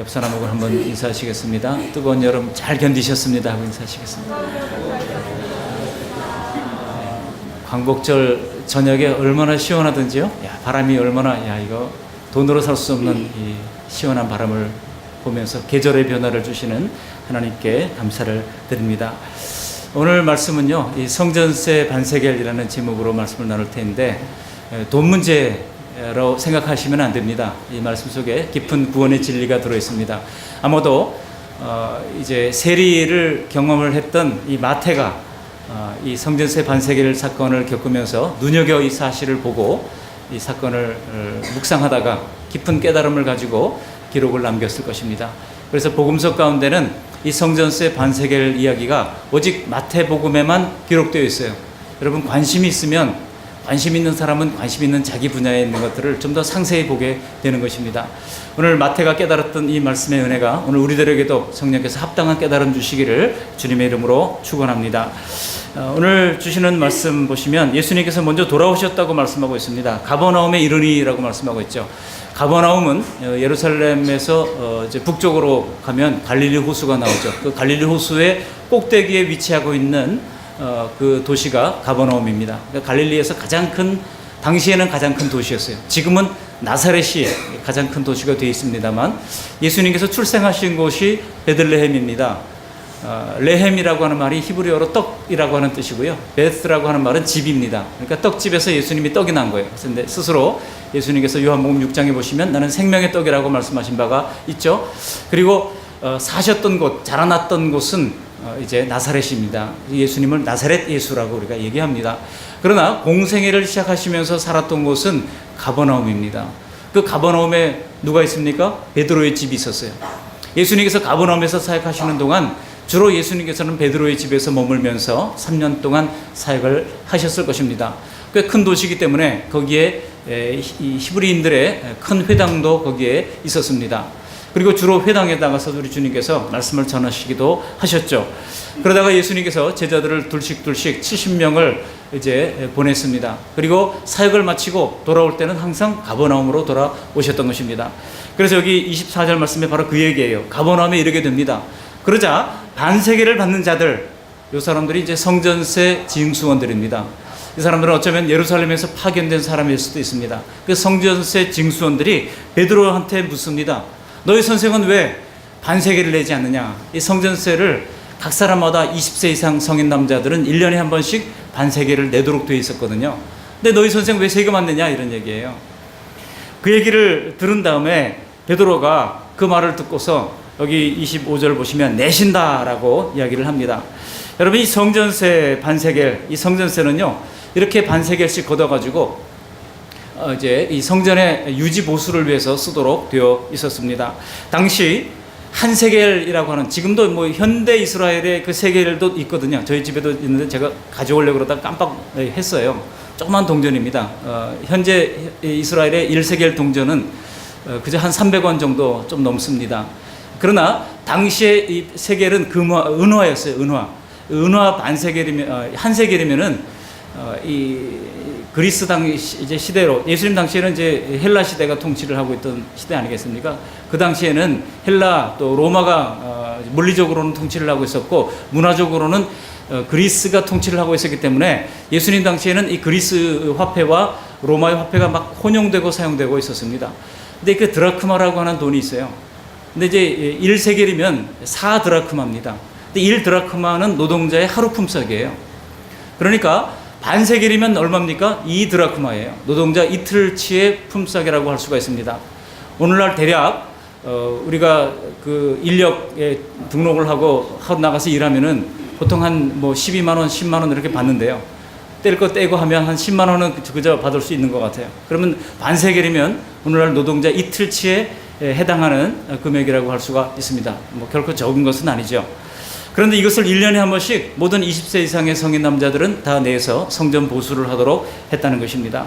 옆 사람하고 한번 인사하시겠습니다. 뜨거운 여름 잘 견디셨습니다 하고 인사하시겠습니다. 광복절 저녁에 얼마나 시원하던지요. 야, 바람이 얼마나, 야, 이거 돈으로 살 수 없는 이 시원한 바람을 보면서 계절의 변화를 주시는 하나님께 감사를 드립니다. 오늘 말씀은요, 이 성전세 반세겔이라는 제목으로 말씀을 나눌 텐데, 돈 문제로 생각하시면 안 됩니다. 이 말씀 속에 깊은 구원의 진리가 들어 있습니다. 아마도 이제 세리를 경험을 했던 이 마태가 이 성전세 반세겔 사건을 겪으면서 눈여겨 이 사실을 보고 이 사건을 묵상하다가 깊은 깨달음을 가지고 기록을 남겼을 것입니다. 그래서 복음서 가운데는 이 성전세 반세겔 이야기가 오직 마태복음에만 기록되어 있어요. 여러분, 관심이 있으면, 관심 있는 사람은 관심 있는 자기 분야에 있는 것들을 좀 더 상세히 보게 되는 것입니다. 오늘 마태가 깨달았던 이 말씀의 은혜가 오늘 우리들에게도 성령께서 합당한 깨달음 주시기를 주님의 이름으로 축원합니다. 오늘 주시는 말씀 보시면 예수님께서 먼저 돌아오셨다고 말씀하고 있습니다. 가버나움에 이르니라고 말씀하고 있죠. 가버나움은 예루살렘에서 이제 북쪽으로 가면 갈릴리 호수가 나오죠. 그 갈릴리 호수의 꼭대기에 위치하고 있는 그 도시가 가버나움입니다. 그러니까 갈릴리에서 당시에는 가장 큰 도시였어요. 지금은 나사렛이 가장 큰 도시가 되어 있습니다만, 예수님께서 출생하신 곳이 베들레헴입니다. 레헴이라고 하는 말이 히브리어로 떡이라고 하는 뜻이고요. 베스라고 하는 말은 집입니다. 그러니까 떡집에서 예수님이 떡이 난 거예요. 그런데 스스로 예수님께서 요한복음 6장에 보시면 나는 생명의 떡이라고 말씀하신 바가 있죠. 그리고 사셨던 곳, 자라났던 곳은 이제 나사렛입니다. 예수님을 나사렛 예수라고 우리가 얘기합니다. 그러나 공생애를 시작하시면서 살았던 곳은 가버나움입니다. 그 가버나움에 누가 있습니까? 베드로의 집이 있었어요. 예수님께서 가버나움에서 사역하시는 동안 주로 예수님께서는 베드로의 집에서 머물면서 3년 동안 사역을 하셨을 것입니다. 꽤 큰 도시이기 때문에 거기에 이 히브리인들의 큰 회당도 거기에 있었습니다. 그리고 주로 회당에 나가서 우리 주님께서 말씀을 전하시기도 하셨죠. 그러다가 예수님께서 제자들을 둘씩 70명을 이제 보냈습니다. 그리고 사역을 마치고 돌아올 때는 항상 가버나움으로 돌아오셨던 것입니다. 그래서 여기 24절 말씀에 바로 그 얘기예요. 가버나움에 이르게 됩니다. 그러자 반세겔을 받는 자들, 이 사람들이 이제 성전세 징수원들입니다. 이 사람들은 어쩌면 예루살렘에서 파견된 사람일 수도 있습니다. 그 성전세 징수원들이 베드로한테 묻습니다. 너희 선생은 왜 반세겔을 내지 않느냐? 이 성전세를 각 사람마다 20세 이상 성인 남자들은 1년에 한 번씩 반세겔을 내도록 되어 있었거든요. 근데 너희 선생 왜 세금 안 내냐? 이런 얘기예요. 그 얘기를 들은 다음에 베드로가 그 말을 듣고서 여기 25절 보시면 내신다라고 이야기를 합니다. 여러분, 이 성전세 반세겔, 이 성전세는요, 이렇게 반세겔씩 걷어가지고 이제 이 성전의 유지 보수를 위해서 쓰도록 되어 있었습니다. 당시 한 세겔이라고 하는, 지금도 뭐 현대 이스라엘의 그 세겔도 있거든요. 저희 집에도 있는데 제가 가져오려고 그러다 깜빡 했어요. 조그만 동전입니다. 현재 이스라엘의 1세겔 동전은 그저 한 300원 정도 좀 넘습니다. 그러나 당시에 이 세겔은 은화였어요. 은화 반세겔이면, 한 세겔이면은 이 그리스 이제 시대로, 예수님 당시에는 이제 헬라 시대가 통치를 하고 있던 시대 아니겠습니까? 그 당시에는 헬라 또 로마가 물리적으로는 통치를 하고 있었고, 문화적으로는 그리스가 통치를 하고 있었기 때문에 예수님 당시에는 이 그리스 화폐와 로마의 화폐가 막 혼용되고 사용되고 있었습니다. 근데 그 드라크마라고 하는 돈이 있어요. 근데 이제 1세겔이면 4드라크마입니다. 근데 1드라크마는 노동자의 하루 품삯이에요. 그러니까 반세겔이면 얼마입니까? 2드라크마예요. 노동자 이틀치의 품삯이라고 할 수가 있습니다. 오늘날 대략 우리가 그 인력에 등록을 하고 하루 나가서 일하면은 보통 한 뭐 12만 원, 10만 원 이렇게 받는데요. 뗄 거 떼고 하면 한 10만 원은 그저 받을 수 있는 것 같아요. 그러면 반세겔이면 오늘날 노동자 이틀치에 해당하는 금액이라고 할 수가 있습니다. 뭐 결코 적은 것은 아니죠. 그런데 이것을 1년에 한 번씩 모든 20세 이상의 성인 남자들은 다 내서 성전 보수를 하도록 했다는 것입니다.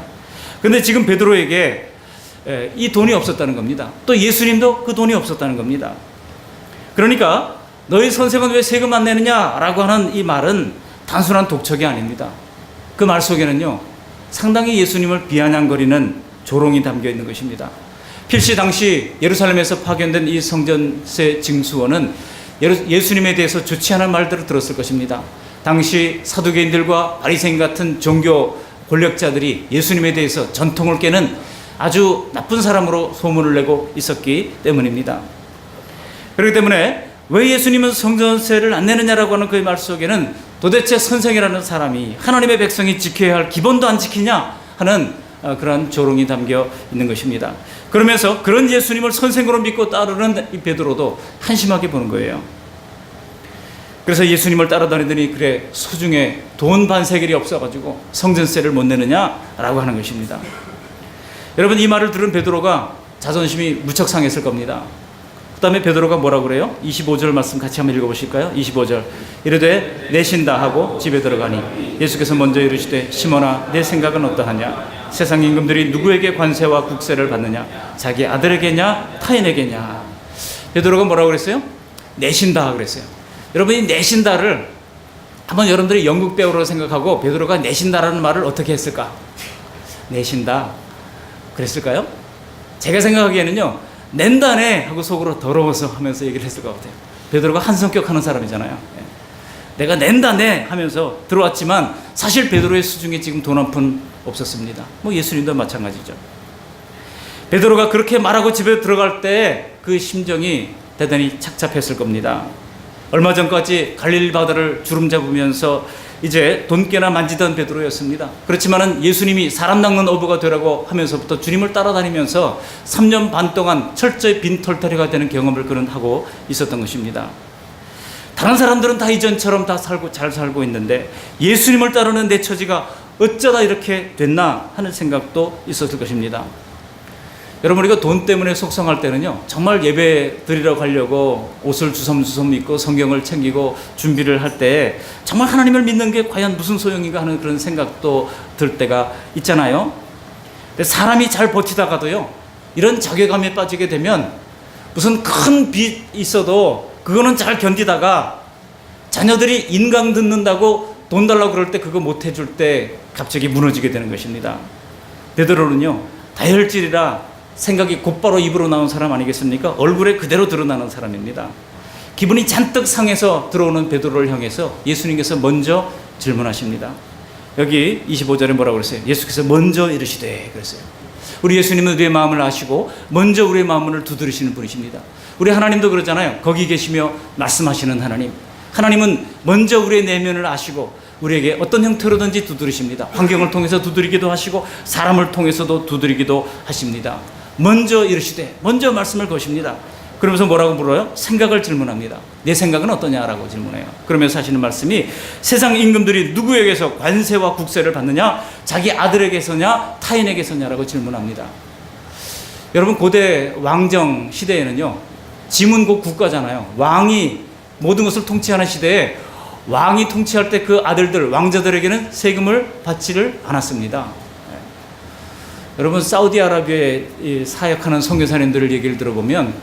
그런데 지금 베드로에게 이 돈이 없었다는 겁니다. 또 예수님도 그 돈이 없었다는 겁니다. 그러니까 너희 선생은 왜 세금 안 내느냐라고 하는 이 말은 단순한 독촉이 아닙니다. 그 말 속에는요, 상당히 예수님을 비아냥거리는 조롱이 담겨 있는 것입니다. 필시 당시 예루살렘에서 파견된 이 성전세 징수원은 예수님에 대해서 좋지 않은 말들을 들었을 것입니다. 당시 사두개인들과 바리새인 같은 종교 권력자들이 예수님에 대해서 전통을 깨는 아주 나쁜 사람으로 소문을 내고 있었기 때문입니다. 그렇기 때문에 왜 예수님은 성전세를 안 내느냐라고 하는 그의 말 속에는 도대체 선생이라는 사람이 하나님의 백성이 지켜야 할 기본도 안 지키냐 하는 그러한 조롱이 담겨 있는 것입니다. 그러면서 그런 예수님을 선생으로 믿고 따르는 이 베드로도 한심하게 보는 거예요. 그래서 예수님을 따라다니더니 그래 소중에 돈 반세겔이 없어가지고 성전세를 못 내느냐라고 하는 것입니다. 여러분, 이 말을 들은 베드로가 자존심이 무척 상했을 겁니다. 그 다음에 베드로가 뭐라고 그래요? 25절 말씀 같이 한번 읽어보실까요? 25절 이르되 내신다 하고 집에 들어가니 예수께서 먼저 이르시되 시몬아 내 생각은 어떠하냐? 세상 임금들이 누구에게 관세와 국세를 받느냐? 자기 아들에게냐 타인에게냐? 베드로가 뭐라고 그랬어요? 내신다 그랬어요. 여러분, 이 내신다를 한번 여러분들이 연극 배우로 생각하고 베드로가 내신다라는 말을 어떻게 했을까? 내신다 그랬을까요? 제가 생각하기에는요, 낸다네 하고 속으로 더러워서 하면서 얘기를 했을 것 같아요. 베드로가 한 성격 하는 사람이잖아요. 내가 낸다네 하면서 들어왔지만 사실 베드로의 수중에 지금 돈 한 푼 없었습니다. 뭐 예수님도 마찬가지죠. 베드로가 그렇게 말하고 집에 들어갈 때 그 심정이 대단히 착잡했을 겁니다. 얼마 전까지 갈릴리 바다를 주름 잡으면서 이제 돈깨나 만지던 베드로였습니다. 그렇지만은 예수님이 사람 낚는 어부가 되라고 하면서부터 주님을 따라다니면서 3년 반 동안 철저히 빈털터리가 되는 경험을 그는 하고 있었던 것입니다. 다른 사람들은 다 이전처럼 다 잘 살고 있는데 예수님을 따르는 내 처지가 어쩌다 이렇게 됐나 하는 생각도 있었을 것입니다. 여러분, 우리가 돈 때문에 속상할 때는요, 정말 예배 드리러 가려고 옷을 주섬주섬 입고 성경을 챙기고 준비를 할 때 정말 하나님을 믿는 게 과연 무슨 소용인가 하는 그런 생각도 들 때가 있잖아요. 근데 사람이 잘 버티다가도요, 이런 자괴감에 빠지게 되면 무슨 큰 빚 있어도 그거는 잘 견디다가 자녀들이 인강 듣는다고 돈 달라고 그럴 때 그거 못 해줄 때 갑자기 무너지게 되는 것입니다. 베드로는요, 다혈질이라 생각이 곧바로 입으로 나온 사람 아니겠습니까? 얼굴에 그대로 드러나는 사람입니다. 기분이 잔뜩 상해서 들어오는 베드로를 향해서 예수님께서 먼저 질문하십니다. 여기 25절에 뭐라고 그랬어요? 예수께서 먼저 이르시되 그랬어요. 우리 예수님은 우리의 마음을 아시고 먼저 우리의 마음을 두드리시는 분이십니다. 우리 하나님도 그러잖아요. 거기 계시며 말씀하시는 하나님. 하나님은 먼저 우리의 내면을 아시고 우리에게 어떤 형태로든지 두드리십니다. 환경을 통해서 두드리기도 하시고 사람을 통해서도 두드리기도 하십니다. 먼저 이르시되 먼저 말씀을 거십니다. 그러면서 뭐라고 물어요? 생각을 질문합니다. 내 생각은 어떠냐라고 질문해요. 그러면서 하시는 말씀이 세상 임금들이 누구에게서 관세와 국세를 받느냐? 자기 아들에게서냐 타인에게서냐라고 질문합니다. 여러분, 고대 왕정 시대에는요, 지문국 국가잖아요. 왕이 모든 것을 통치하는 시대에 왕이 통치할 때 그 아들들, 왕자들에게는 세금을 받지를 않았습니다. 여러분, 사우디아라비아에 사역하는 선교사님들 얘기를 들어보면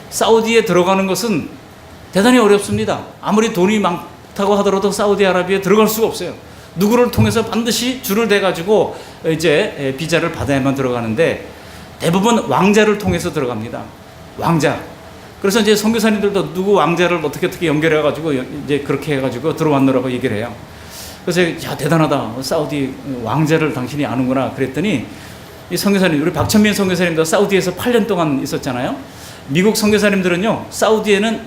사우디에 들어가는 것은 대단히 어렵습니다. 아무리 돈이 많다고 하더라도 사우디아라비아에 들어갈 수가 없어요. 누구를 통해서 반드시 줄을 대가지고 이제 비자를 받아야만 들어가는데 대부분 왕자를 통해서 들어갑니다. 왕자. 그래서 이제 선교사님들도 누구 왕자를 어떻게 연결해가지고 이제 그렇게 해가지고 들어왔노라고 얘기를 해요. 그래서 야, 대단하다. 사우디 왕자를 당신이 아는구나. 그랬더니 이 선교사님, 우리 박천민 선교사님도 사우디에서 8년 동안 있었잖아요. 미국 선교사님들은요, 사우디에는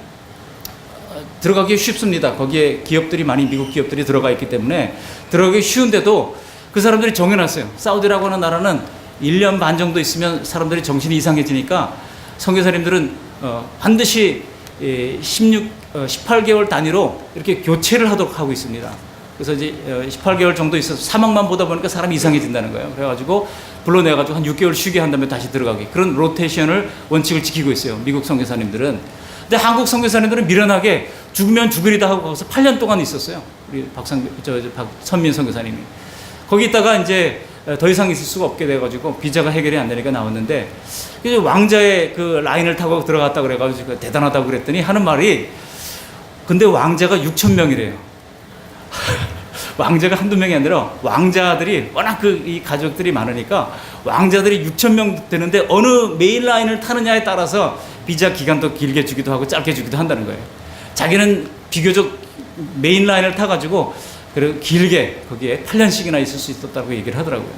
들어가기 쉽습니다. 거기에 기업들이 많이, 미국 기업들이 들어가 있기 때문에 들어가기 쉬운데도 그 사람들이 정해놨어요. 사우디라고 하는 나라는 1년 반 정도 있으면 사람들이 정신이 이상해지니까 선교사님들은 반드시 18개월 단위로 이렇게 교체를 하도록 하고 있습니다. 그래서 이제 18개월 정도 있어서 사막만 보다 보니까 사람이 이상해진다는 거예요. 그래가지고 불러내가지고 한 6개월 쉬게 한 다음에 다시 들어가기. 그런 로테이션을 원칙을 지키고 있어요. 미국 선교사님들은. 근데 한국 선교사님들은 미련하게 죽으면 죽으리다 하고 거기서 8년 동안 있었어요. 우리 박선민 선교사님이. 거기 있다가 이제 더 이상 있을 수가 없게 돼가지고 비자가 해결이 안 되니까 나왔는데 이제 왕자의 그 라인을 타고 들어갔다 그래가지고 대단하다고 그랬더니 하는 말이 근데 왕자가 6,000명이래요. 왕자가 한두 명이 아니라 왕자들이 워낙 이 가족들이 많으니까 왕자들이 6천 명 되는데 어느 메인 라인을 타느냐에 따라서 비자 기간도 길게 주기도 하고 짧게 주기도 한다는 거예요. 자기는 비교적 메인 라인을 타가지고 그리고 길게 거기에 8년씩이나 있을 수 있었다고 얘기를 하더라고요.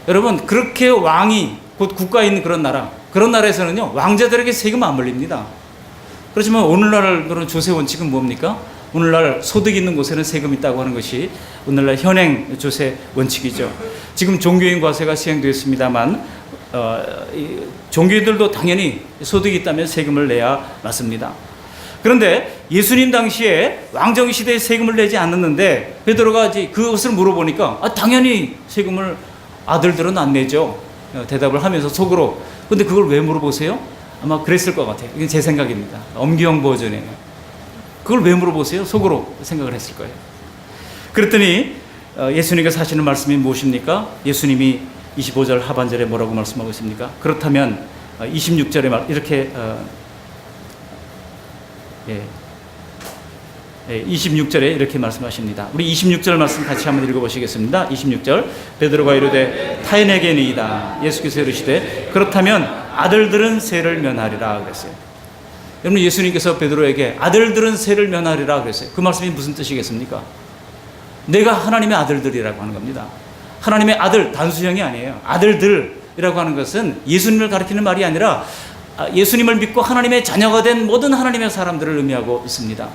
여러분, 그렇게 왕이 곧 국가에 있는 그런 나라에서는요, 왕자들에게 세금 안 물립니다. 그렇지만 오늘날 조세 원칙은 뭡니까? 오늘날 소득 있는 곳에는 세금이 있다고 하는 것이 오늘날 현행 조세 원칙이죠. 지금 종교인 과세가 시행되었습니다만 종교인들도 당연히 소득이 있다면 세금을 내야 맞습니다. 그런데 예수님 당시에 왕정시대에 세금을 내지 않았는데 베드로가 그것을 물어보니까 당연히 세금을 아들들은 안 내죠. 대답을 하면서 속으로. 근데 그걸 왜 물어보세요? 아마 그랬을 것 같아요. 이건 제 생각입니다. 엄기영 버전이에요. 그걸 왜 물어보세요? 속으로 생각을 했을 거예요. 그랬더니 예수님께서 하시는 말씀이 무엇입니까? 예수님이 25절 하반절에 뭐라고 말씀하고 있습니까? 그렇다면 26절에 이렇게 26절에 이렇게 말씀하십니다. 우리 26절 말씀 같이 한번 읽어보시겠습니다. 26절 베드로가 이르되 타인에게니이다. 예수께서 이르시되 그렇다면 아들들은 세를 면하리라 그랬어요. 여러분, 예수님께서 베드로에게 아들들은 세를 면하리라 그랬어요. 그 말씀이 무슨 뜻이겠습니까? 내가 하나님의 아들들이라고 하는 겁니다. 하나님의 아들, 단수형이 아니에요. 아들들이라고 하는 것은 예수님을 가리키는 말이 아니라 예수님을 믿고 하나님의 자녀가 된 모든 하나님의 사람들을 의미하고 있습니다.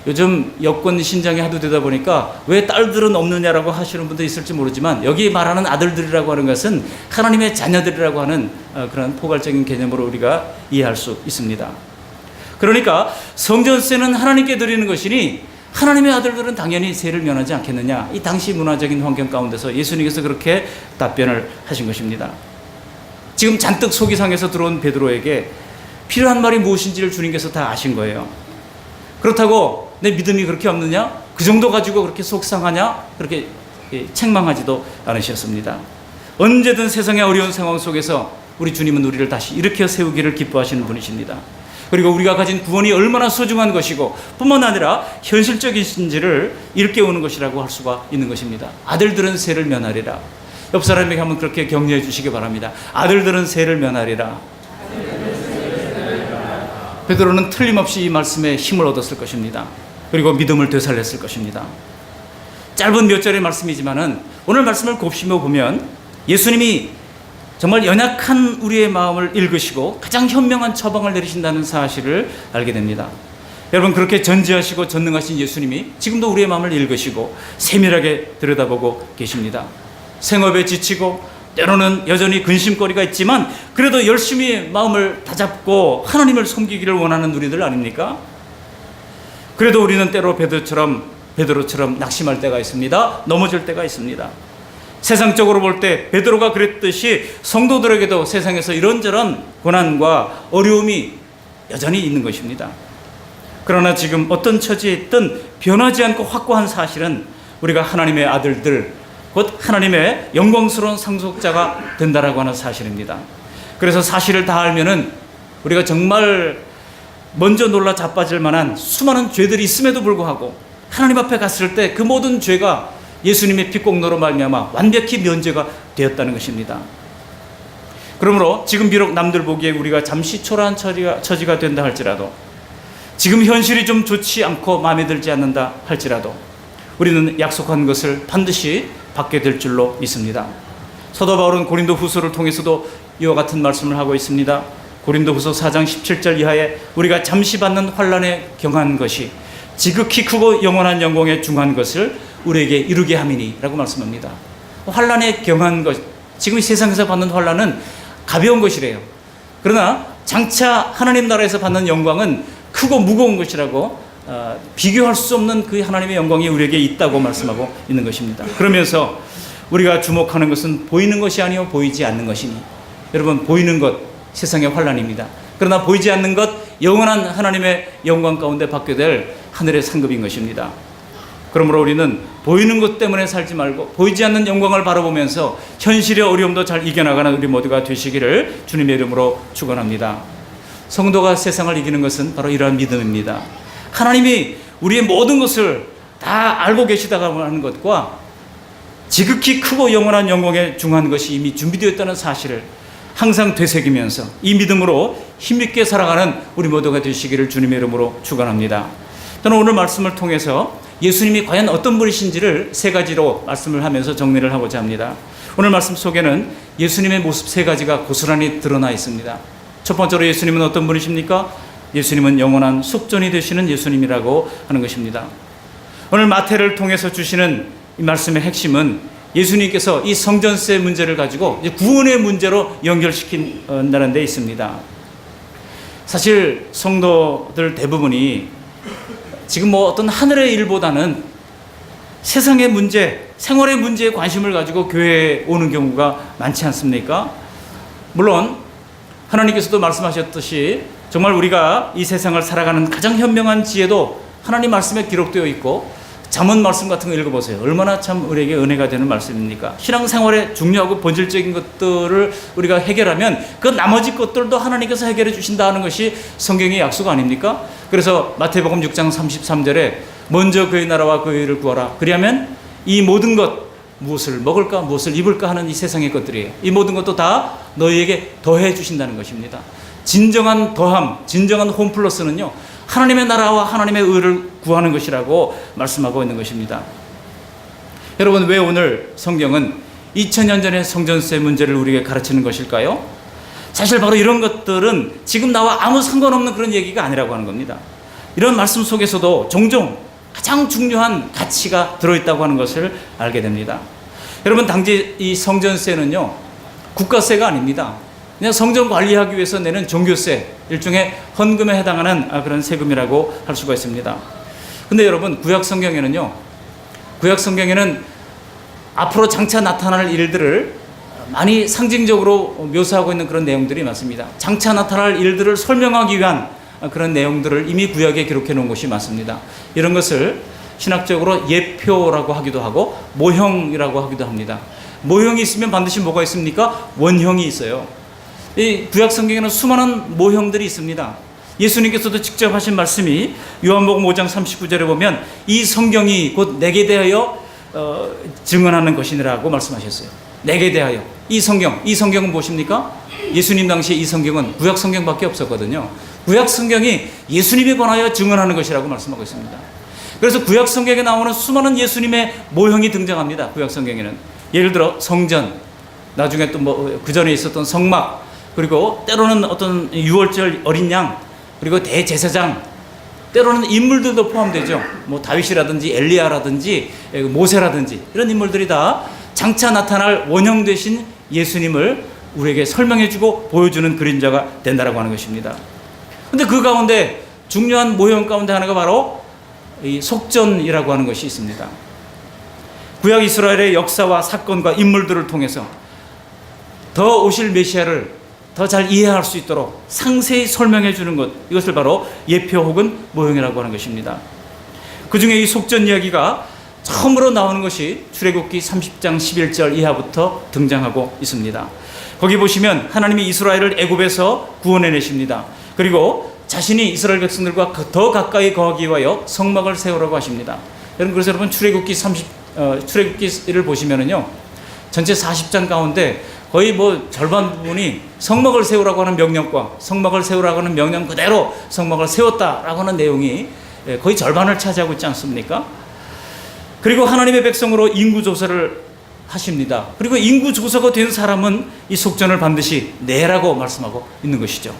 요즘 여권 신장이 하도 되다 보니까 왜 딸들은 없느냐라고 하시는 분도 있을지 모르지만 여기 말하는 아들들이라고 하는 것은 하나님의 자녀들이라고 하는 그런 포괄적인 개념으로 우리가 이해할 수 있습니다. 그러니까 성전세는 하나님께 드리는 것이니 하나님의 아들들은 당연히 세를 면하지 않겠느냐. 이 당시 문화적인 환경 가운데서 예수님께서 그렇게 답변을 하신 것입니다. 지금 잔뜩 속이 상해서 들어온 베드로에게 필요한 말이 무엇인지를 주님께서 다 아신 거예요. 그렇다고 내 믿음이 그렇게 없느냐? 그 정도 가지고 그렇게 속상하냐? 그렇게 책망하지도 않으셨습니다. 언제든 세상의 어려운 상황 속에서 우리 주님은 우리를 다시 일으켜 세우기를 기뻐하시는 분이십니다. 그리고 우리가 가진 구원이 얼마나 소중한 것이고 뿐만 아니라 현실적이신지를 일깨우는 것이라고 할 수가 있는 것입니다. 아들들은 세를 면하리라. 옆 사람에게 한번 그렇게 격려해 주시기 바랍니다. 아들들은 세를 면하리라. 베드로는 틀림없이 이 말씀에 힘을 얻었을 것입니다. 그리고 믿음을 되살렸을 것입니다. 짧은 몇 절의 말씀이지만은 오늘 말씀을 곱씹어 보면 예수님이 정말 연약한 우리의 마음을 읽으시고 가장 현명한 처방을 내리신다는 사실을 알게 됩니다. 여러분, 그렇게 전지하시고 전능하신 예수님이 지금도 우리의 마음을 읽으시고 세밀하게 들여다보고 계십니다. 생업에 지치고 때로는 여전히 근심거리가 있지만 그래도 열심히 마음을 다잡고 하나님을 섬기기를 원하는 우리들 아닙니까? 그래도 우리는 때로 베드로처럼 낙심할 때가 있습니다. 넘어질 때가 있습니다. 세상적으로 볼 때 베드로가 그랬듯이 성도들에게도 세상에서 이런저런 고난과 어려움이 여전히 있는 것입니다. 그러나 지금 어떤 처지에 있든 변하지 않고 확고한 사실은 우리가 하나님의 아들들, 곧 하나님의 영광스러운 상속자가 된다라고 하는 사실입니다. 그래서 사실을 다 알면은 우리가 정말 먼저 놀라 자빠질 만한 수많은 죄들이 있음에도 불구하고 하나님 앞에 갔을 때 그 모든 죄가 예수님의 피공로로 말미암아 완벽히 면제가 되었다는 것입니다. 그러므로 지금 비록 남들 보기에 우리가 잠시 초라한 처지가 된다 할지라도, 지금 현실이 좀 좋지 않고 마음에 들지 않는다 할지라도 우리는 약속한 것을 반드시 받게 될 줄로 믿습니다. 사도 바울은 고린도 후서를 통해서도 이와 같은 말씀을 하고 있습니다. 고린도 후서 4장 17절 이하에 우리가 잠시 받는 환난에 경한 것이 지극히 크고 영원한 영광에 중한 것을 우리에게 이루게 함이니 라고 말씀합니다. 환난에 경한 것, 지금 세상에서 받는 환난은 가벼운 것이래요. 그러나 장차 하나님 나라에서 받는 영광은 크고 무거운 것이라고 비교할 수 없는 그 하나님의 영광이 우리에게 있다고 말씀하고 있는 것입니다. 그러면서 우리가 주목하는 것은 보이는 것이 아니요 보이지 않는 것이니, 여러분, 보이는 것 세상의 환난입니다. 그러나 보이지 않는 것 영원한 하나님의 영광 가운데 받게 될 하늘의 상급인 것입니다. 그러므로 우리는 보이는 것 때문에 살지 말고 보이지 않는 영광을 바라보면서 현실의 어려움도 잘 이겨나가는 우리 모두가 되시기를 주님의 이름으로 축원합니다. 성도가 세상을 이기는 것은 바로 이러한 믿음입니다. 하나님이 우리의 모든 것을 다 알고 계시다고 하는 것과 지극히 크고 영원한 영광에 중한 것이 이미 준비되었다는 사실을 항상 되새기면서 이 믿음으로 힘있게 살아가는 우리 모두가 되시기를 주님의 이름으로 축원합니다. 저는 오늘 말씀을 통해서 예수님이 과연 어떤 분이신지를 세 가지로 말씀을 하면서 정리를 하고자 합니다. 오늘 말씀 속에는 예수님의 모습 세 가지가 고스란히 드러나 있습니다. 첫 번째로 예수님은 어떤 분이십니까? 예수님은 영원한 숙전이 되시는 예수님이라고 하는 것입니다. 오늘 마태를 통해서 주시는 이 말씀의 핵심은 예수님께서 이 성전세 문제를 가지고 구원의 문제로 연결시킨다는 데 있습니다. 사실 성도들 대부분이 지금 뭐 어떤 하늘의 일보다는 세상의 문제, 생활의 문제에 관심을 가지고 교회에 오는 경우가 많지 않습니까? 물론 하나님께서도 말씀하셨듯이 정말 우리가 이 세상을 살아가는 가장 현명한 지혜도 하나님 말씀에 기록되어 있고, 잠언 말씀 같은 거 읽어보세요. 얼마나 참 우리에게 은혜가 되는 말씀입니까? 신앙생활에 중요하고 본질적인 것들을 우리가 해결하면 그 나머지 것들도 하나님께서 해결해 주신다는 것이 성경의 약속 아닙니까? 그래서 마태복음 6장 33절에 먼저 그의 나라와 그의 의를 구하라. 그리하면 이 모든 것, 무엇을 먹을까 무엇을 입을까 하는 이 세상의 것들이에요. 이 모든 것도 다 너희에게 더해 주신다는 것입니다. 진정한 더함, 진정한 홈플러스는요, 하나님의 나라와 하나님의 의를 구하는 것이라고 말씀하고 있는 것입니다. 여러분, 왜 오늘 성경은 2000년 전의 성전세 문제를 우리에게 가르치는 것일까요? 사실 바로 이런 것들은 지금 나와 아무 상관없는 그런 얘기가 아니라고 하는 겁니다. 이런 말씀 속에서도 종종 가장 중요한 가치가 들어있다고 하는 것을 알게 됩니다. 여러분, 당시 이 성전세는요, 국가세가 아닙니다. 그냥 성전 관리하기 위해서 내는 종교세, 일종의 헌금에 해당하는 그런 세금이라고 할 수가 있습니다. 근데 여러분, 구약 성경에는 앞으로 장차 나타날 일들을 많이 상징적으로 묘사하고 있는 그런 내용들이 많습니다. 장차 나타날 일들을 설명하기 위한 그런 내용들을 이미 구약에 기록해 놓은 것이 많습니다. 이런 것을 신학적으로 예표라고 하기도 하고 모형이라고 하기도 합니다. 모형이 있으면 반드시 뭐가 있습니까? 원형이 있어요. 이 구약 성경에는 수많은 모형들이 있습니다. 예수님께서도 직접 하신 말씀이 요한복음 5장 39절에 보면 이 성경이 곧 내게 대하여 증언하는 것이라고 말씀하셨어요. 내게 대하여. 이 성경은 무엇입니까? 예수님 당시에 이 성경은 구약 성경밖에 없었거든요. 구약 성경이 예수님에 관하여 증언하는 것이라고 말씀하고 있습니다. 그래서 구약 성경에 나오는 수많은 예수님의 모형이 등장합니다. 구약 성경에는 예를 들어 성전, 나중에 또 뭐 그 전에 있었던 성막, 그리고 때로는 어떤 유월절 어린 양, 그리고 대제사장, 때로는 인물들도 포함되죠. 뭐 다윗이라든지 엘리야라든지 모세라든지 이런 인물들이 다 장차 나타날 원형 되신 예수님을 우리에게 설명해주고 보여주는 그림자가 된다라고 하는 것입니다. 근데 그 가운데 중요한 모형 가운데 하나가 바로 이 속전이라고 하는 것이 있습니다. 구약 이스라엘의 역사와 사건과 인물들을 통해서 더 오실 메시아를 더 잘 이해할 수 있도록 상세히 설명해 주는 것, 이것을 바로 예표 혹은 모형이라고 하는 것입니다. 그 중에 이 속전 이야기가 처음으로 나오는 것이 출애굽기 30장 11절 이하부터 등장하고 있습니다. 거기 보시면 하나님이 이스라엘을 애굽에서 구원해 내십니다. 그리고 자신이 이스라엘 백성들과 더 가까이 거하기 위하여 성막을 세우라고 하십니다. 여러분, 그래서 여러분 출애굽기를 보시면은요, 전체 40장 가운데 거의 뭐 절반 부분이 성막을 세우라고 하는 명령과 성막을 세우라고 하는 명령 그대로 성막을 세웠다라고 하는 내용이 거의 절반을 차지하고 있지 않습니까? 그리고 하나님의 백성으로 인구조사를 하십니다. 그리고 인구조사가 된 사람은 이 속전을 반드시 내라고 말씀하고 있는 것이죠.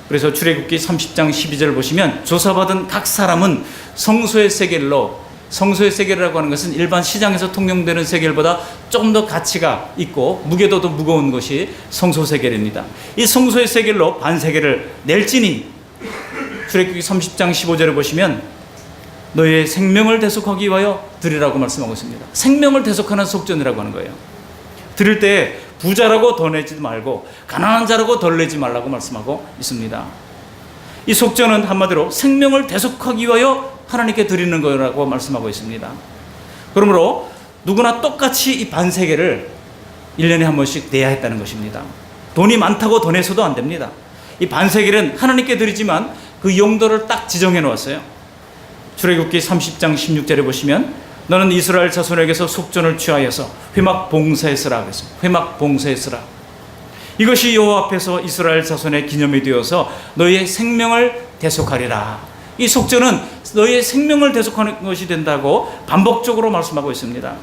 그래서 출애굽기 30장 12절을 보시면 조사받은 각 사람은 성소의 세겔로, 성소의 세겔이라고 하는 것은 일반 시장에서 통용되는 세겔보다 조금 더 가치가 있고 무게도 더 무거운 것이 성소 세겔입니다. 이 성소의 세겔로 반 세겔을 낼지니, 출애굽기 30장 15절을 보시면 너의 생명을 대속하기 위하여 드리라고 말씀하고 있습니다. 생명을 대속하는 속전이라고 하는 거예요. 드릴 때 부자라고 더 내지 말고 가난한 자라고 덜 내지 말라고 말씀하고 있습니다. 이 속전은 한마디로 생명을 대속하기 위하여 하나님께 드리는 거라고 말씀하고 있습니다. 그러므로 누구나 똑같이 이 반세계를 1년에 한 번씩 내야 했다는 것입니다. 돈이 많다고 더 내서도 안 됩니다. 이 반세계는 하나님께 드리지만 그 용도를 딱 지정해 놓았어요. 출애굽기 30장 16절에 보시면 너는 이스라엘 자손에게서 속전을 취하여서 회막 봉사했으라 그래서 회막 봉사했으라. 이것이 여호와 앞에서 이스라엘 자손의 기념이 되어서 너희의 생명을 대속하리라. 이 속전은 너희의 생명을 대속하는 것이 된다고 반복적으로 말씀하고 있습니다.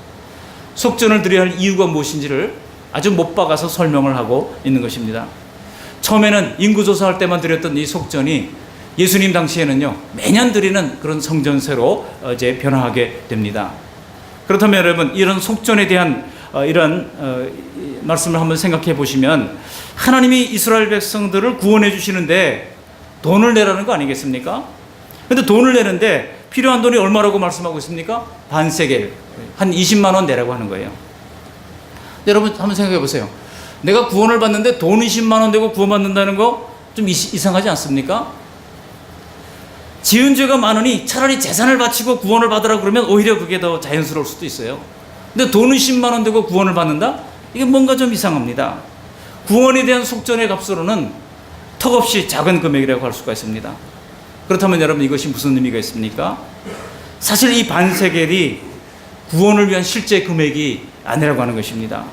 속전을 드려야 할 이유가 무엇인지를 아주 못 박아서 설명을 하고 있는 것입니다. 처음에는 인구조사할 때만 드렸던 이 속전이 예수님 당시에는요, 매년 드리는 그런 성전세로 이제 변화하게 됩니다. 그렇다면 여러분, 이런 속전에 대한 이런 말씀을 한번 생각해 보시면, 하나님이 이스라엘 백성들을 구원해 주시는데 돈을 내라는 거 아니겠습니까? 근데 돈을 내는데 필요한 돈이 얼마라고 말씀하고 있습니까? 반세겔, 한 20만 원 내라고 하는 거예요. 여러분 한번 생각해 보세요. 내가 구원을 받는데 돈 20만 원 내고 구원받는다는 거 좀 이상하지 않습니까? 지은 죄가 많으니 차라리 재산을 바치고 구원을 받으라 그러면 오히려 그게 더 자연스러울 수도 있어요. 근데 돈은 10만 원 되고 구원을 받는다? 이게 뭔가 좀 이상합니다. 구원에 대한 속전의 값으로는 턱없이 작은 금액이라고 할 수가 있습니다. 그렇다면 여러분, 이것이 무슨 의미가 있습니까? 사실 이 반세겔이 구원을 위한 실제 금액이 아니라고 하는 것입니다.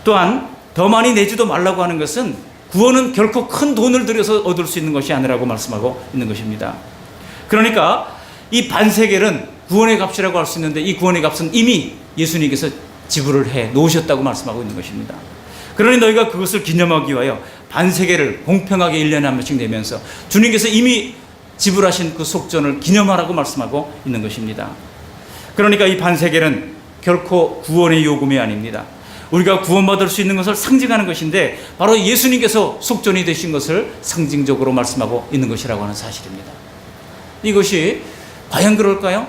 또한 더 많이 내지도 말라고 하는 것은 구원은 결코 큰 돈을 들여서 얻을 수 있는 것이 아니라고 말씀하고 있는 것입니다. 그러니까 이 반세겔은 구원의 값이라고 할 수 있는데, 이 구원의 값은 이미 예수님께서 지불을 해 놓으셨다고 말씀하고 있는 것입니다. 그러니 너희가 그것을 기념하기 위하여 반세겔을 공평하게 1년에 한 번씩 내면서 주님께서 이미 지불하신 그 속전을 기념하라고 말씀하고 있는 것입니다. 그러니까 이 반세겔은 결코 구원의 요금이 아닙니다. 우리가 구원받을 수 있는 것을 상징하는 것인데, 바로 예수님께서 속전이 되신 것을 상징적으로 말씀하고 있는 것이라고 하는 사실입니다. 이것이 과연 그럴까요?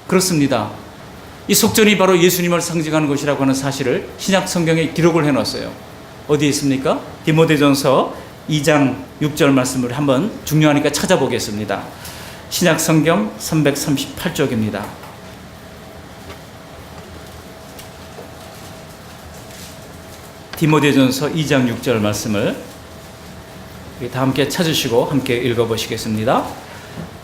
그렇습니다. 이 속전이 바로 예수님을 상징하는 것이라고 하는 사실을 신약 성경에 기록을 해놨어요. 어디에 있습니까? 디모데전서 2장 6절 말씀을 한번 중요하니까 찾아보겠습니다. 신약 성경 338쪽입니다. 디모데전서 2장 6절 말씀을 다 함께 찾으시고 함께 읽어보시겠습니다.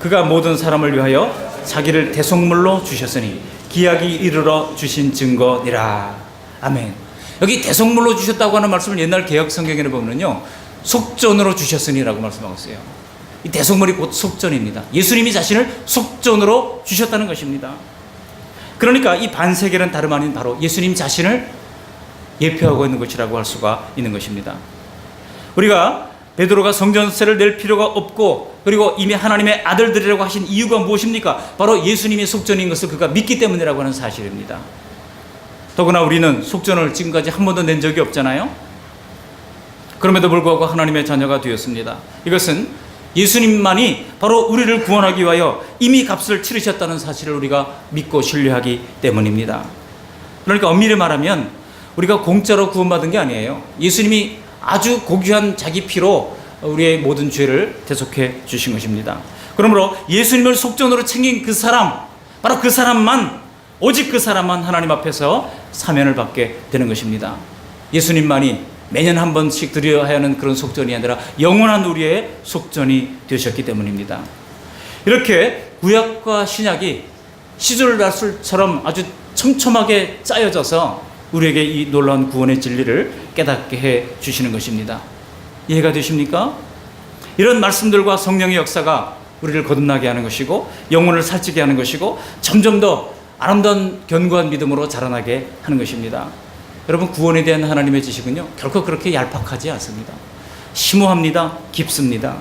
그가 모든 사람을 위하여 자기를 대속물로 주셨으니 기약이 이르러 주신 증거니라. 아멘. 여기 대속물로 주셨다고 하는 말씀을 옛날 개역 성경에 보면요, 속전으로 주셨으니라고 말씀하고 있어요. 이 대속물이 곧 속전입니다. 예수님이 자신을 속전으로 주셨다는 것입니다. 그러니까 이 반세겔은 다름 아닌 바로 예수님 자신을 예표하고 있는 것이라고 할 수가 있는 것입니다. 우리가 베드로가 성전세를 낼 필요가 없고, 그리고 이미 하나님의 아들들이라고 하신 이유가 무엇입니까? 바로 예수님의 속전인 것을 그가 믿기 때문이라고 하는 사실입니다. 더구나 우리는 속전을 지금까지 한 번도 낸 적이 없잖아요. 그럼에도 불구하고 하나님의 자녀가 되었습니다. 이것은 예수님만이 바로 우리를 구원하기 위하여 이미 값을 치르셨다는 사실을 우리가 믿고 신뢰하기 때문입니다. 그러니까 엄밀히 말하면 우리가 공짜로 구원받은 게 아니에요. 예수님이 아주 고귀한 자기 피로 우리의 모든 죄를 대속해 주신 것입니다. 그러므로 예수님을 속전으로 챙긴 그 사람, 바로 그 사람만, 오직 그 사람만 하나님 앞에서 사면을 받게 되는 것입니다. 예수님만이 매년 한 번씩 드려야 하는 그런 속전이 아니라 영원한 우리의 속전이 되셨기 때문입니다. 이렇게 구약과 신약이 시절날술처럼 아주 촘촘하게 짜여져서 우리에게 이 놀라운 구원의 진리를 깨닫게 해 주시는 것입니다. 이해가 되십니까? 이런 말씀들과 성령의 역사가 우리를 거듭나게 하는 것이고, 영혼을 살찌게 하는 것이고, 점점 더 아름다운 견고한 믿음으로 자라나게 하는 것입니다. 여러분, 구원에 대한 하나님의 지식은요, 결코 그렇게 얄팍하지 않습니다. 심오합니다. 깊습니다.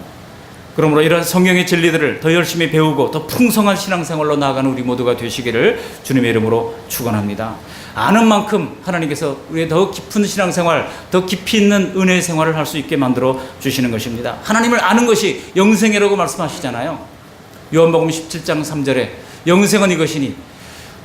그러므로 이런 성경의 진리들을 더 열심히 배우고 더 풍성한 신앙생활로 나아가는 우리 모두가 되시기를 주님의 이름으로 축원합니다. 아는 만큼 하나님께서 우리의 더 깊은 신앙생활, 더 깊이 있는 은혜의 생활을 할 수 있게 만들어 주시는 것입니다. 하나님을 아는 것이 영생이라고 말씀하시잖아요. 요한복음 17장 3절에 영생은 이것이니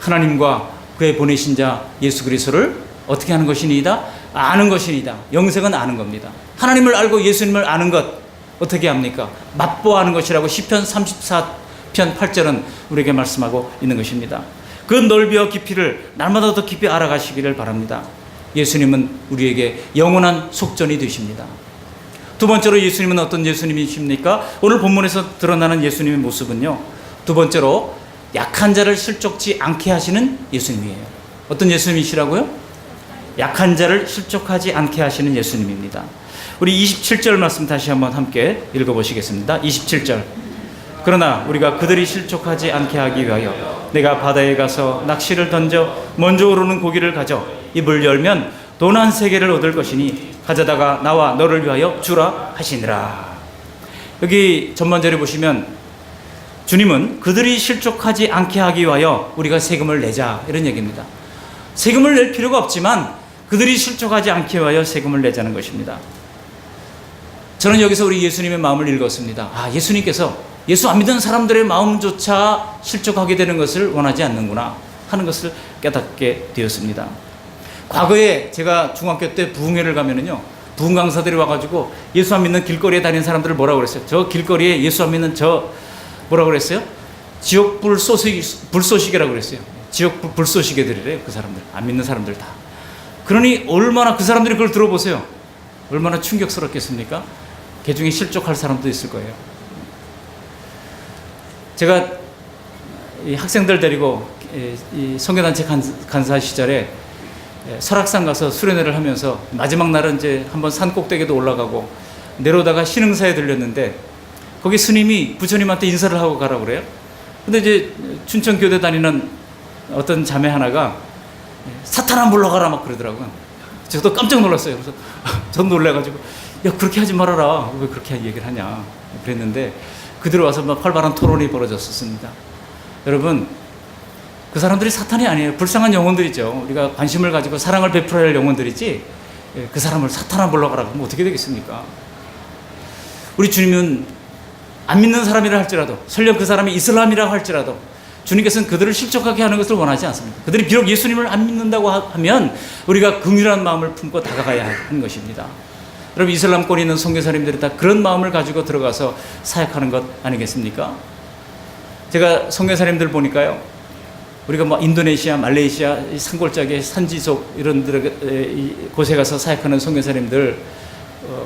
하나님과 그의 보내신 자 예수 그리스도를 어떻게 하는 것이니이다? 아는 것이니이다. 영생은 아는 겁니다. 하나님을 알고 예수님을 아는 것 어떻게 합니까? 맛보아하는 것이라고 시편 34편 8절은 우리에게 말씀하고 있는 것입니다. 그 넓이와 깊이를 날마다 더 깊이 알아가시기를 바랍니다. 예수님은 우리에게 영원한 속전이 되십니다. 두 번째로 예수님은 어떤 예수님이십니까? 오늘 본문에서 드러나는 예수님의 모습은요, 두 번째로 약한 자를 실족지 않게 하시는 예수님이에요. 어떤 예수님이시라고요? 약한 자를 실족하지 않게 하시는 예수님입니다. 우리 27절 말씀 다시 한번 함께 읽어보시겠습니다. 27절. 그러나 우리가 그들이 실족하지 않게 하기 위하여 내가 바다에 가서 낚시를 던져 먼저 오르는 고기를 가져 입을 열면 돈 한 세개를 얻을 것이니 가져다가 나와 너를 위하여 주라 하시니라. 여기 전반절에 보시면 주님은 그들이 실족하지 않게 하기 위하여 우리가 세금을 내자 이런 얘기입니다. 세금을 낼 필요가 없지만 그들이 실족하지 않게 위하여 세금을 내자는 것입니다. 저는 여기서 우리 예수님의 마음을 읽었습니다. 예수님께서 예수 안 믿는 사람들의 마음조차 실족하게 되는 것을 원하지 않는구나 하는 것을 깨닫게 되었습니다. 과거에 제가 중학교 때 부흥회를 가면은요, 부흥 강사들이 와가지고 예수 안 믿는 길거리에 다니는 사람들을 뭐라고 그랬어요? 저 길거리에 예수 안 믿는 뭐라고 그랬어요? 지옥 불쏘시개라고 그랬어요. 지옥 불쏘시개들이래요. 그 사람들, 안 믿는 사람들 다. 그러니 얼마나 그 사람들이 그걸 들어보세요. 얼마나 충격스럽겠습니까? 그 중에 실족할 사람도 있을 거예요. 제가 이 학생들 데리고 이 선교단체 간사 시절에 설악산 가서 수련회를 하면서 마지막 날은 이제 한번 산 꼭대기도 올라가고 내려오다가 신흥사에 들렸는데 거기 스님이 부처님한테 인사를 하고 가라고 그래요. 근데 이제 춘천교대 다니는 어떤 자매 하나가 사탄아 물러가라 막 그러더라고요. 저도 깜짝 놀랐어요. 그래서 전 놀래가지고 야 그렇게 하지 말아라. 왜 그렇게 얘기를 하냐 그랬는데 그대로 와서 막 활발한 토론이 벌어졌었습니다. 여러분 그 사람들이 사탄이 아니에요. 불쌍한 영혼들이죠. 우리가 관심을 가지고 사랑을 베풀어야 할 영혼들이지 그 사람을 사탄아 물러가라 그러면 어떻게 되겠습니까? 우리 주님은 안 믿는 사람이라 할지라도 설령 그 사람이 이슬람이라고 할지라도 주님께서는 그들을 실족하게 하는 것을 원하지 않습니다. 그들이 비록 예수님을 안 믿는다고 하면 우리가 긍휼한 마음을 품고 다가가야 하는 것입니다. 여러분 이슬람권에 있는 선교사님들이 다 그런 마음을 가지고 들어가서 사역하는 것 아니겠습니까? 제가 선교사님들 보니까요, 우리가 뭐 인도네시아, 말레이시아 산골짜기 산지속 이런 곳에 가서 사역하는 선교사님들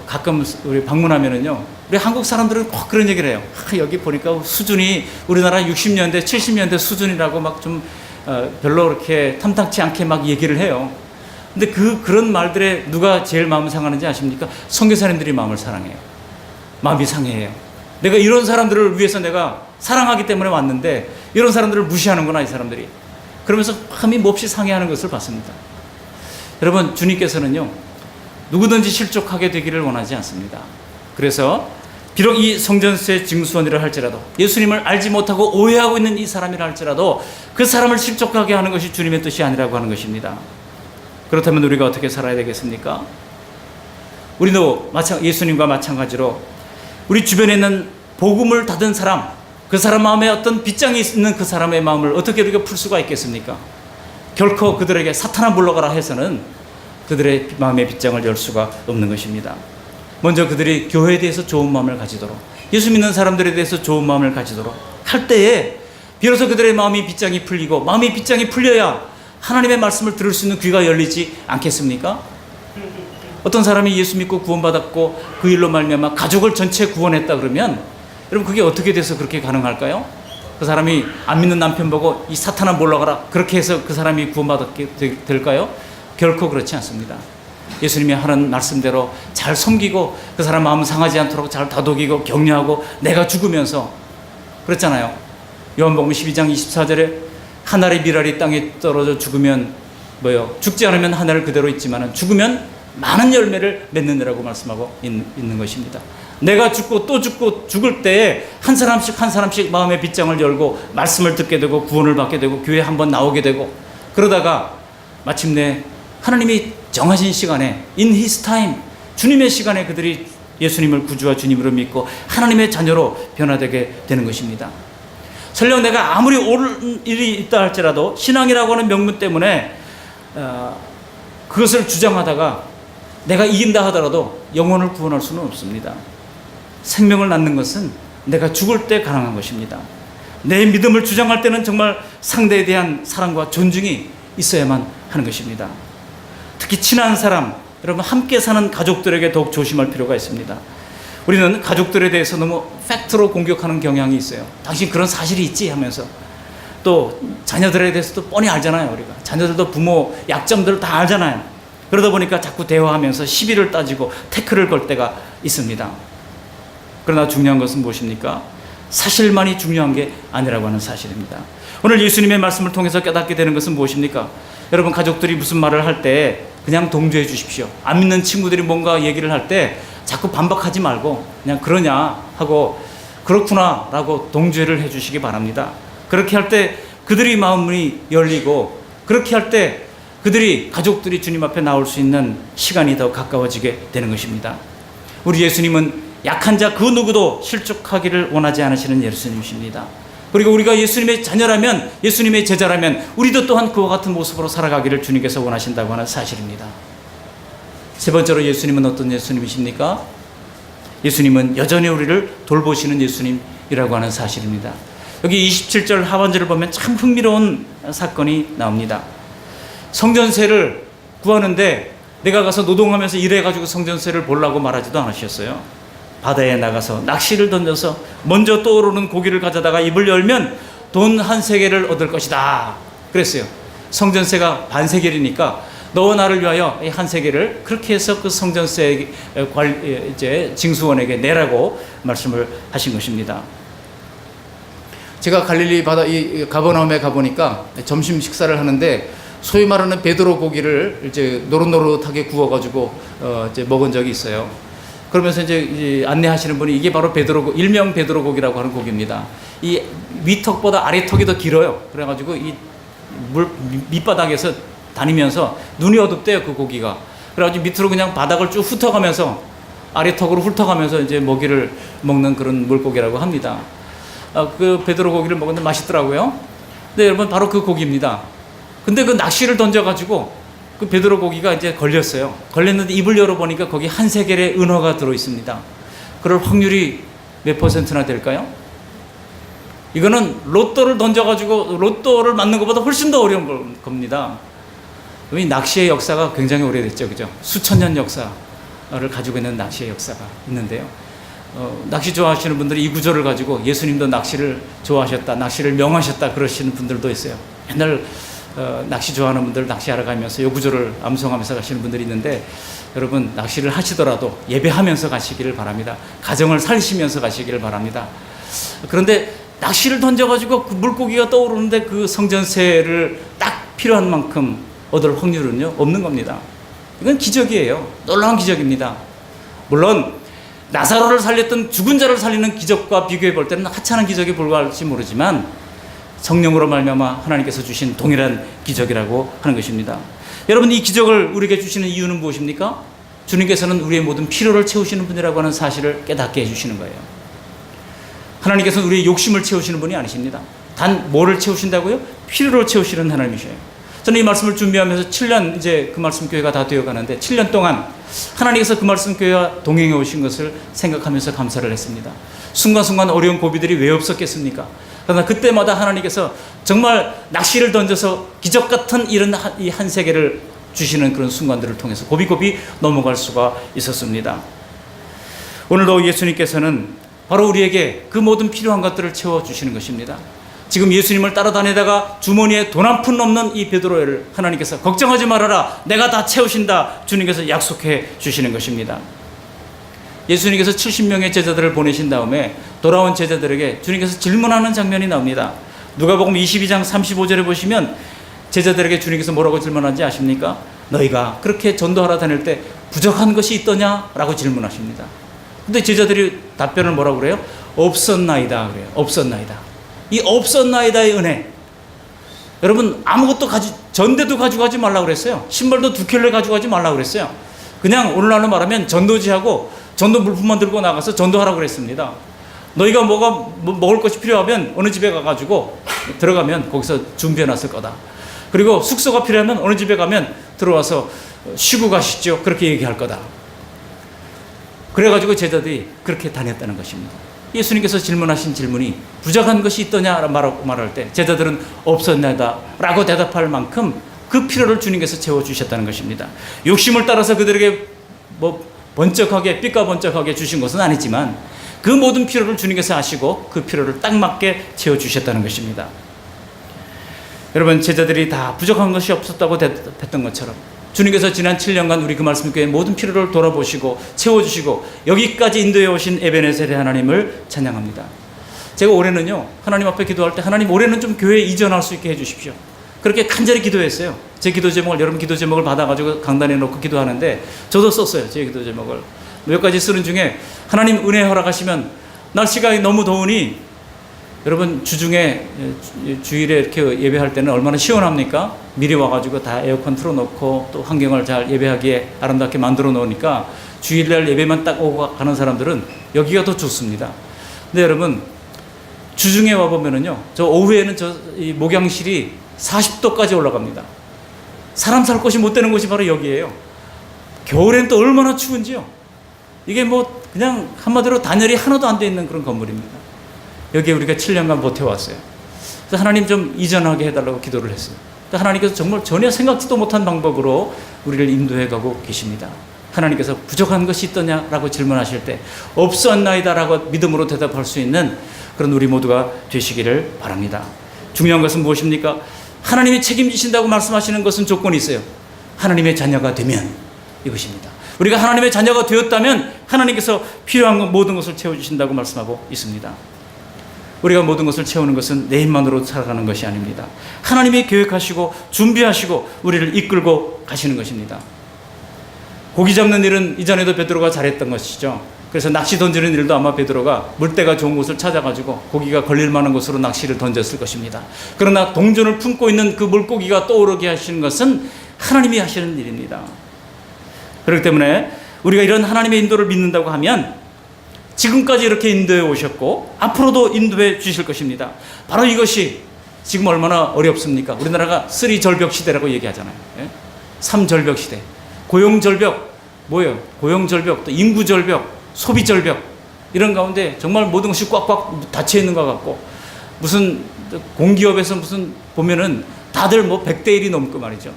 가끔 우리 방문하면은요, 우리 한국 사람들은 꼭 그런 얘기를 해요. 여기 보니까 수준이 우리나라 60년대, 70년대 수준이라고 막 좀 별로 그렇게 탐탁치 않게 막 얘기를 해요. 근데 그런 말들에 누가 제일 마음 상하는지 아십니까? 선교사님들이 마음을 사랑해요. 마음이 상해요. 내가 이런 사람들을 위해서 내가 사랑하기 때문에 왔는데 이런 사람들을 무시하는구나 이 사람들이. 그러면서 감히 몹시 상해하는 것을 봤습니다. 여러분 주님께서는요 누구든지 실족하게 되기를 원하지 않습니다. 그래서 비록 이 성전세 징수원이라 할지라도 예수님을 알지 못하고 오해하고 있는 이 사람이라 할지라도 그 사람을 실족하게 하는 것이 주님의 뜻이 아니라고 하는 것입니다. 그렇다면 우리가 어떻게 살아야 되겠습니까? 우리도 예수님과 마찬가지로 우리 주변에 있는 복음을 닫은 사람, 그 사람 마음에 어떤 빗장이 있는 그 사람의 마음을 어떻게 우리가 풀 수가 있겠습니까? 결코 그들에게 사탄아 물러가라 해서는 그들의 마음의 빗장을 열 수가 없는 것입니다. 먼저 그들이 교회에 대해서 좋은 마음을 가지도록, 예수 믿는 사람들에 대해서 좋은 마음을 가지도록 할 때에 비로소 그들의 마음이 빗장이 풀리고, 마음이 빗장이 풀려야 하나님의 말씀을 들을 수 있는 귀가 열리지 않겠습니까? 어떤 사람이 예수 믿고 구원받았고 그 일로 말미암아 가족을 전체 구원했다 그러면 여러분 그게 어떻게 돼서 그렇게 가능할까요? 그 사람이 안 믿는 남편 보고 이 사탄아 몰라가라 그렇게 해서 그 사람이 구원받게 될까요? 결코 그렇지 않습니다. 예수님이 하는 말씀대로 잘 섬기고 그 사람 마음 상하지 않도록 잘 다독이고 격려하고 내가 죽으면서 그랬잖아요. 요한복음 12장 24절에 하늘의 미랄이 땅에 떨어져 죽으면 죽지 않으면 하늘 그대로 있지만 죽으면 많은 열매를 맺느니라고 말씀하고 있는 것입니다. 내가 죽고 또 죽고 죽을 때에 한 사람씩 한 사람씩 마음의 빗장을 열고 말씀을 듣게 되고 구원을 받게 되고 교회에 한번 나오게 되고 그러다가 마침내 하나님이 정하신 시간에 in his time 주님의 시간에 그들이 예수님을 구주와 주님으로 믿고 하나님의 자녀로 변화되게 되는 것입니다. 설령 내가 아무리 옳은 일이 있다 할지라도 신앙이라고 하는 명분 때문에 그것을 주장하다가 내가 이긴다 하더라도 영혼을 구원할 수는 없습니다. 생명을 낳는 것은 내가 죽을 때 가능한 것입니다. 내 믿음을 주장할 때는 정말 상대에 대한 사랑과 존중이 있어야만 하는 것입니다. 특히 친한 사람, 여러분 함께 사는 가족들에게 더욱 조심할 필요가 있습니다. 우리는 가족들에 대해서 너무 팩트로 공격하는 경향이 있어요. 당신 그런 사실이 있지 하면서 또 자녀들에 대해서도 뻔히 알잖아요. 우리가 자녀들도 부모 약점들을 다 알잖아요. 그러다 보니까 자꾸 대화하면서 시비를 따지고 태클을 걸 때가 있습니다. 그러나 중요한 것은 무엇입니까? 사실만이 중요한 게 아니라고 하는 사실입니다. 오늘 예수님의 말씀을 통해서 깨닫게 되는 것은 무엇입니까? 여러분, 가족들이 무슨 말을 할 때 그냥 동조해 주십시오. 안 믿는 친구들이 뭔가 얘기를 할 때 자꾸 반박하지 말고 그냥 그러냐 하고 그렇구나 라고 동조를 해 주시기 바랍니다. 그렇게 할 때 그들이 마음이 열리고, 그렇게 할 때 그들이, 가족들이 주님 앞에 나올 수 있는 시간이 더 가까워지게 되는 것입니다. 우리 예수님은 약한 자 그 누구도 실족하기를 원하지 않으시는 예수님이십니다. 그리고 우리가 예수님의 자녀라면, 예수님의 제자라면 우리도 또한 그와 같은 모습으로 살아가기를 주님께서 원하신다고 하는 사실입니다. 세 번째로, 예수님은 어떤 예수님이십니까? 예수님은 여전히 우리를 돌보시는 예수님이라고 하는 사실입니다. 여기 27절 하반절을 보면 참 흥미로운 사건이 나옵니다. 성전세를 구하는데 내가 가서 노동하면서 일해가지고 성전세를 보려고 말하지도 않으셨어요. 바다에 나가서 낚시를 던져서 먼저 떠오르는 고기를 가져다가 입을 열면 돈 한 세겔을 얻을 것이다 그랬어요. 성전세가 반 세겔이니까 너와 나를 위하여 한 세겔을 그렇게 해서 그 성전세 이제 징수원에게 내라고 말씀을 하신 것입니다. 제가 갈릴리 바다 이 가버나움에 가보니까 점심 식사를 하는데 소위 말하는 베드로 고기를 이제 노릇노릇하게 구워가지고 이제 먹은 적이 있어요. 그러면서 이제 안내하시는 분이 이게 바로 일명 베드로 고기라고 하는 고기입니다. 이 위턱보다 아래턱이 더 길어요. 그래가지고 이 밑바닥에서 다니면서 눈이 어둡대요, 그 고기가. 그래가지고 밑으로 그냥 바닥을 쭉 훑어가면서 아래턱으로 훑어가면서 이제 먹이를 먹는 그런 물고기라고 합니다. 그 베드로 고기를 먹었는데 맛있더라고요. 근데 여러분, 바로 그 고기입니다. 근데 그 낚시를 던져가지고 그 베드로 고기가 이제 걸렸어요. 걸렸는데 입을 열어보니까 거기 한 세겔의 은어가 들어있습니다. 그럴 확률이 몇 퍼센트나 될까요? 이거는 로또를 던져가지고 로또를 맞는 것보다 훨씬 더 어려운 겁니다. 이 낚시의 역사가 굉장히 오래됐죠, 그죠? 수천 년 역사를 가지고 있는 낚시의 역사가 있는데요. 낚시 좋아하시는 분들이 이 구절을 가지고 예수님도 낚시를 좋아하셨다, 낚시를 명하셨다 그러시는 분들도 있어요. 맨날 낚시 좋아하는 분들 낚시하러 가면서 이 구절을 암송하면서 가시는 분들이 있는데, 여러분, 낚시를 하시더라도 예배하면서 가시기를 바랍니다. 가정을 살리시면서 가시기를 바랍니다. 그런데 낚시를 던져가지고 그 물고기가 떠오르는데 그 성전세를 딱 필요한 만큼 얻을 확률은요, 없는 겁니다. 이건 기적이에요. 놀라운 기적입니다. 물론 나사로를 살렸던 죽은 자를 살리는 기적과 비교해 볼 때는 하찮은 기적에 불과할지 모르지만 성령으로 말미암아 하나님께서 주신 동일한 기적이라고 하는 것입니다. 여러분, 이 기적을 우리에게 주시는 이유는 무엇입니까? 주님께서는 우리의 모든 필요를 채우시는 분이라고 하는 사실을 깨닫게 해주시는 거예요. 하나님께서는 우리의 욕심을 채우시는 분이 아니십니다. 단 뭐를 채우신다고요? 필요를 채우시는 하나님이셔요. 저는 이 말씀을 준비하면서 7년 이제 그 말씀 교회가 다 되어 가는데 7년 동안 하나님께서 그 말씀 교회와 동행해 오신 것을 생각하면서 감사를 했습니다. 순간순간 어려운 고비들이 왜 없었겠습니까? 그러나 그때마다 하나님께서 정말 낚시를 던져서 기적 같은 이런 이 한 세계를 주시는 그런 순간들을 통해서 고비고비 넘어갈 수가 있었습니다. 오늘도 예수님께서는 바로 우리에게 그 모든 필요한 것들을 채워주시는 것입니다. 지금 예수님을 따라다니다가 주머니에 돈 한 푼 없는 이 베드로를 하나님께서 걱정하지 말아라, 내가 다 채우신다, 주님께서 약속해 주시는 것입니다. 예수님께서 70명의 제자들을 보내신 다음에 돌아온 제자들에게 주님께서 질문하는 장면이 나옵니다. 누가복음 22장 35절에 보시면 제자들에게 주님께서 뭐라고 질문하는지 아십니까? 너희가 그렇게 전도하러 다닐 때 부족한 것이 있더냐? 라고 질문하십니다. 근데 제자들이 답변을 뭐라고 그래요? 없었나이다 그래요. 없었나이다. 이 없었나이다의 은혜, 여러분, 아무것도 전대도 가져가지 말라고 그랬어요. 신발도 2켤레 가져가지 말라고 그랬어요. 그냥 오늘날로 말하면 전도지하고 전도 물품만 들고 나가서 전도하라고 그랬습니다. 너희가 먹을 것이 필요하면 어느 집에 가가지고 들어가면 거기서 준비해놨을 거다. 그리고 숙소가 필요하면 어느 집에 가면 들어와서 쉬고 가시죠, 그렇게 얘기할 거다. 그래가지고 제자들이 그렇게 다녔다는 것입니다. 예수님께서 질문하신 질문이 부족한 것이 있더냐 말할 때 제자들은 없었나이다 라고 대답할 만큼 그 필요를 주님께서 채워주셨다는 것입니다. 욕심을 따라서 그들에게 번쩍하게 삐까번쩍하게 주신 것은 아니지만 그 모든 필요를 주님께서 아시고 그 필요를 딱 맞게 채워주셨다는 것입니다. 여러분, 제자들이 다 부족한 것이 없었다고 대답했던 것처럼 주님께서 지난 7년간 우리 그 말씀교회 모든 필요를 돌아보시고 채워주시고 여기까지 인도해 오신 에베네셀의 하나님을 찬양합니다. 제가 올해는요, 하나님 앞에 기도할 때 하나님 올해는 좀 교회에 이전할 수 있게 해주십시오. 그렇게 간절히 기도했어요. 제 기도 제목을, 여러분 기도 제목을 받아가지고 강단에 놓고 기도하는데 저도 썼어요. 제 기도 제목을 몇 가지 쓰는 중에, 하나님 은혜 허락하시면 날씨가 너무 더우니 여러분 주중에 주일에 이렇게 예배할 때는 얼마나 시원합니까? 미리 와가지고 다 에어컨 틀어놓고 또 환경을 잘 예배하기에 아름답게 만들어 놓으니까 주일날 예배만 딱 오고 가는 사람들은 여기가 더 좋습니다. 근데 여러분, 주중에 와보면은요, 저 오후에는 이 목양실이 40도까지 올라갑니다. 사람 살 곳이 못 되는 곳이 바로 여기예요. 겨울엔 또 얼마나 추운지요. 이게 뭐 그냥 한마디로 단열이 하나도 안 돼 있는 그런 건물입니다. 여기에 우리가 7년간 버텨왔어요. 그래서 하나님 좀 이전하게 해달라고 기도를 했어요. 하나님께서 정말 전혀 생각지도 못한 방법으로 우리를 인도해 가고 계십니다. 하나님께서 부족한 것이 있더냐라고 질문하실 때 없었나이다라고 믿음으로 대답할 수 있는 그런 우리 모두가 되시기를 바랍니다. 중요한 것은 무엇입니까? 하나님이 책임지신다고 말씀하시는 것은 조건이 있어요. 하나님의 자녀가 되면, 이것입니다. 우리가 하나님의 자녀가 되었다면 하나님께서 필요한 모든 것을 채워주신다고 말씀하고 있습니다. 우리가 모든 것을 채우는 것은 내 힘만으로 살아가는 것이 아닙니다. 하나님이 계획하시고 준비하시고 우리를 이끌고 가시는 것입니다. 고기 잡는 일은 이전에도 베드로가 잘했던 것이죠. 그래서 낚시 던지는 일도 아마 베드로가 물때가 좋은 곳을 찾아가지고 고기가 걸릴 만한 곳으로 낚시를 던졌을 것입니다. 그러나 동전을 품고 있는 그 물고기가 떠오르게 하시는 것은 하나님이 하시는 일입니다. 그렇기 때문에 우리가 이런 하나님의 인도를 믿는다고 하면 지금까지 이렇게 인도해 오셨고 앞으로도 인도해 주실 것입니다. 바로 이것이 지금 얼마나 어렵습니까? 우리나라가 3절벽 시대라고 얘기하잖아요. 3절벽 시대. 고용절벽, 뭐예요? 고용절벽, 또 인구절벽, 소비절벽, 이런 가운데 정말 모든 것이 꽉꽉 닫혀 있는 것 같고, 무슨 공기업에서 무슨 보면은 다들 뭐 100대 1이 넘고 말이죠.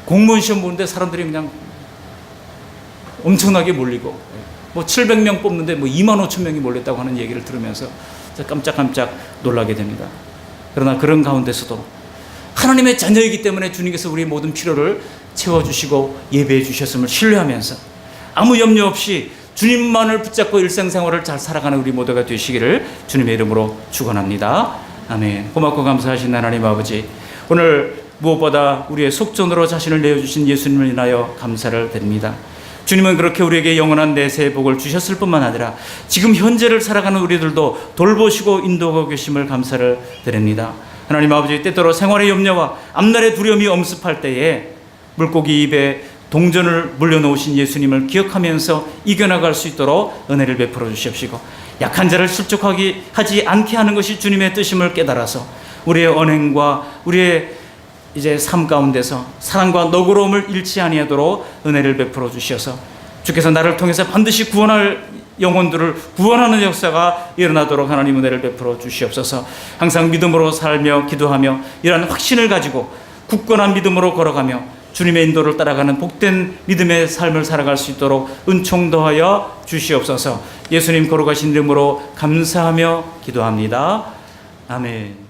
공무원 시험 보는데 사람들이 그냥 엄청나게 몰리고, 뭐 700명 뽑는데 뭐 2만 5천 명이 몰렸다고 하는 얘기를 들으면서 깜짝깜짝 놀라게 됩니다. 그러나 그런 가운데서도 하나님의 자녀이기 때문에 주님께서 우리 모든 필요를 채워주시고 예배해 주셨음을 신뢰하면서 아무 염려 없이 주님만을 붙잡고 일상생활을 잘 살아가는 우리 모두가 되시기를 주님의 이름으로 축원합니다. 아멘. 고맙고 감사하신 하나님 아버지, 오늘 무엇보다 우리의 속전으로 자신을 내어주신 예수님을 인하여 감사를 드립니다. 주님은 그렇게 우리에게 영원한 내세의 복을 주셨을 뿐만 아니라 지금 현재를 살아가는 우리들도 돌보시고 인도하고 계심을 감사를 드립니다. 하나님 아버지, 때때로 생활의 염려와 앞날의 두려움이 엄습할 때에 물고기 입에 동전을 물려놓으신 예수님을 기억하면서 이겨나갈 수 있도록 은혜를 베풀어 주십시고, 약한 자를 실족하게 하지 않게 하는 것이 주님의 뜻임을 깨달아서 우리의 언행과 우리의 이제 삶 가운데서 사랑과 너그러움을 잃지 아니하도록 은혜를 베풀어 주셔서 주께서 나를 통해서 반드시 구원할 영혼들을 구원하는 역사가 일어나도록 하나님 은혜를 베풀어 주시옵소서. 항상 믿음으로 살며 기도하며 이러한 확신을 가지고 굳건한 믿음으로 걸어가며 주님의 인도를 따라가는 복된 믿음의 삶을 살아갈 수 있도록 은총 더하여 주시옵소서. 예수님 거룩하신 이름으로 감사하며 기도합니다. 아멘.